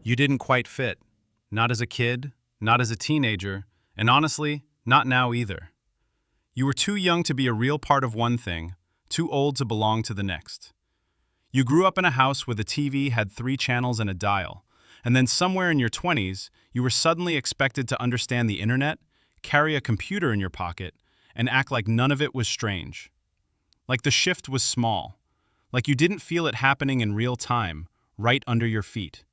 You didn't quite fit. Not as a kid, not as a teenager, and honestly, not now either. You were too young to be a real part of one thing, too old to belong to the next. You grew up in a house where the TV had 3 channels and a dial, and then somewhere in your 20s, you were suddenly expected to understand the internet, carry a computer in your pocket, and act like none of it was strange. Like the shift was small, like you didn't feel it happening in real time, right under your feet.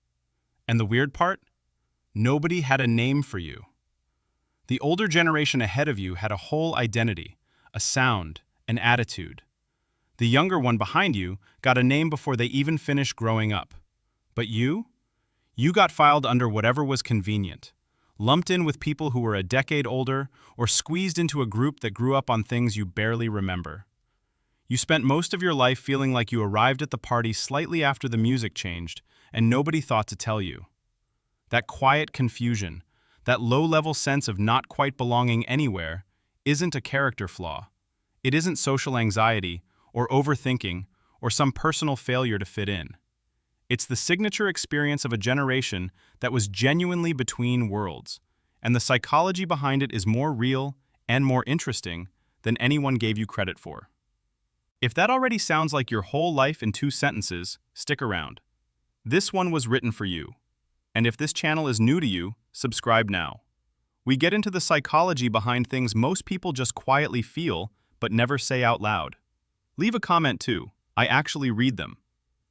And the weird part? Nobody had a name for you. The older generation ahead of you had a whole identity, a sound, an attitude. The younger one behind you got a name before they even finished growing up. But you? You got filed under whatever was convenient, lumped in with people who were a decade older, or squeezed into a group that grew up on things you barely remember. You spent most of your life feeling like you arrived at the party slightly after the music changed, and nobody thought to tell you. That quiet confusion, that low-level sense of not quite belonging anywhere, isn't a character flaw. It isn't social anxiety, or overthinking, or some personal failure to fit in. It's the signature experience of a generation that was genuinely between worlds, and the psychology behind it is more real and more interesting than anyone gave you credit for. If that already sounds like your whole life in 2 sentences, stick around. This one was written for you. And if this channel is new to you, subscribe now. We get into the psychology behind things most people just quietly feel but never say out loud. Leave a comment too. I actually read them.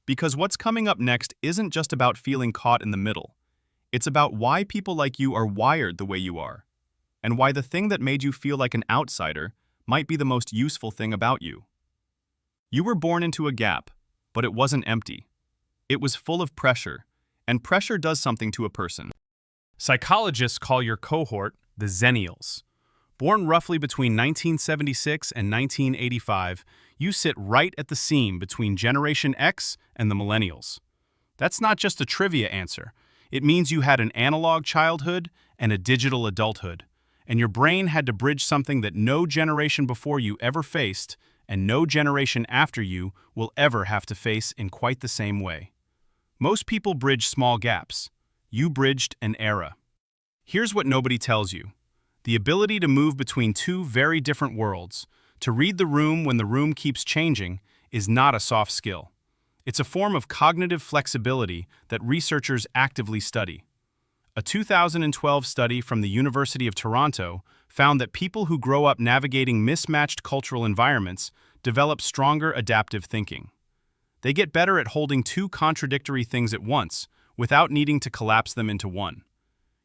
Because what's coming up next isn't just about feeling caught in the middle. It's about why people like you are wired the way you are, and why the thing that made you feel like an outsider might be the most useful thing about you. You were born into a gap, but it wasn't empty. It was full of pressure, and pressure does something to a person. Psychologists call your cohort the Xennials. Born roughly between 1976 and 1985, you sit right at the seam between Generation X and the Millennials. That's not just a trivia answer. It means you had an analog childhood and a digital adulthood, and your brain had to bridge something that no generation before you ever faced, and no generation after you will ever have to face in quite the same way. Most people bridge small gaps. You bridged an era. Here's what nobody tells you. The ability to move between 2 very different worlds, to read the room when the room keeps changing, is not a soft skill. It's a form of cognitive flexibility that researchers actively study. A 2012 study from the University of Toronto found that people who grow up navigating mismatched cultural environments develop stronger adaptive thinking. They get better at holding 2 contradictory things at once without needing to collapse them into one.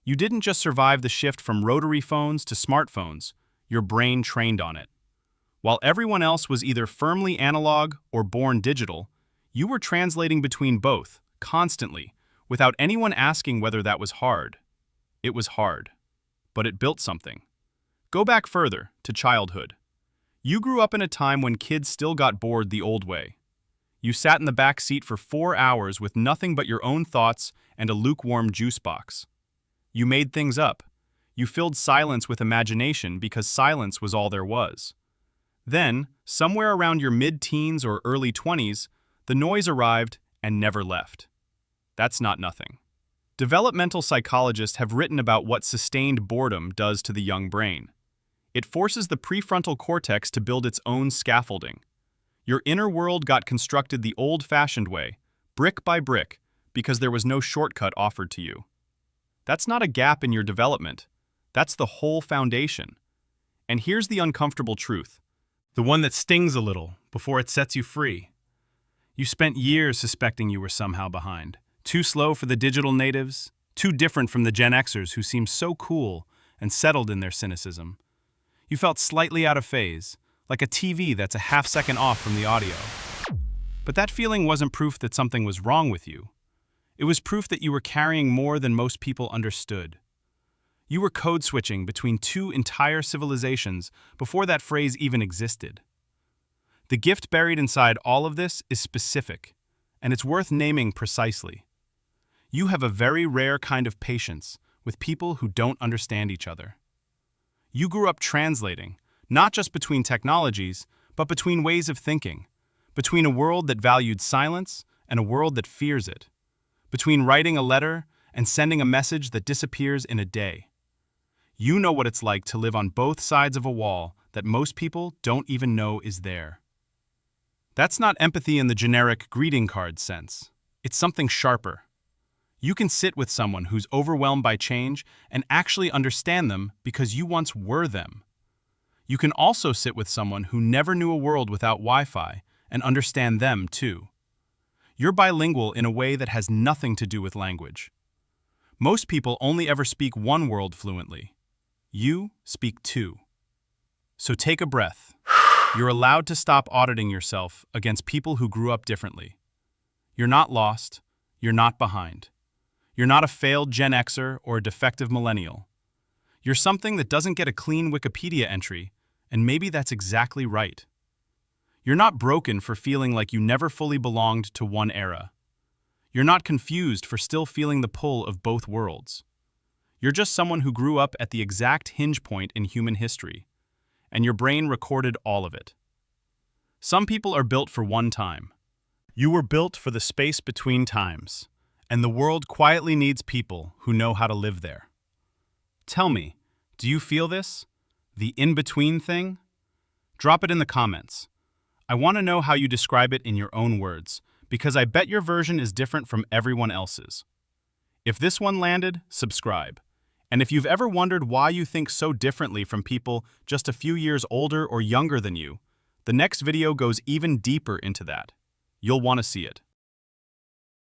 You didn't just survive the shift from rotary phones to smartphones, your brain trained on it. While everyone else was either firmly analog or born digital, you were translating between both, constantly, without anyone asking whether that was hard. It was hard, but it built something. Go back further, to childhood. You grew up in a time when kids still got bored the old way. You sat in the back seat for 4 hours with nothing but your own thoughts and a lukewarm juice box. You made things up. You filled silence with imagination because silence was all there was. Then, somewhere around your mid-teens or early 20s, the noise arrived and never left. That's not nothing. Developmental psychologists have written about what sustained boredom does to the young brain. It forces the prefrontal cortex to build its own scaffolding. Your inner world got constructed the old-fashioned way, brick by brick, because there was no shortcut offered to you. That's not a gap in your development. That's the whole foundation. And here's the uncomfortable truth, the one that stings a little before it sets you free. You spent years suspecting you were somehow behind, too slow for the digital natives, too different from the Gen Xers who seem so cool and settled in their cynicism. You felt slightly out of phase, like a TV that's a half-second off from the audio. But that feeling wasn't proof that something was wrong with you. It was proof that you were carrying more than most people understood. You were code-switching between 2 entire civilizations before that phrase even existed. The gift buried inside all of this is specific, and it's worth naming precisely. You have a very rare kind of patience with people who don't understand each other. You grew up translating, not just between technologies, but between ways of thinking, between a world that valued silence and a world that fears it, between writing a letter and sending a message that disappears in a day. You know what it's like to live on both sides of a wall that most people don't even know is there. That's not empathy in the generic greeting card sense. It's something sharper. You can sit with someone who's overwhelmed by change and actually understand them because you once were them. You can also sit with someone who never knew a world without Wi-Fi and understand them too. You're bilingual in a way that has nothing to do with language. Most people only ever speak one world fluently. You speak two. So take a breath. You're allowed to stop auditing yourself against people who grew up differently. You're not lost. You're not behind. You're not a failed Gen Xer or a defective millennial. You're something that doesn't get a clean Wikipedia entry, and maybe that's exactly right. You're not broken for feeling like you never fully belonged to one era. You're not confused for still feeling the pull of both worlds. You're just someone who grew up at the exact hinge point in human history, and your brain recorded all of it. Some people are built for one time. You were built for the space between times, and the world quietly needs people who know how to live there. Tell me, do you feel this? The in-between thing? Drop it in the comments. I want to know how you describe it in your own words, because I bet your version is different from everyone else's. If this one landed, subscribe. And if you've ever wondered why you think so differently from people just a few years older or younger than you, the next video goes even deeper into that. You'll want to see it.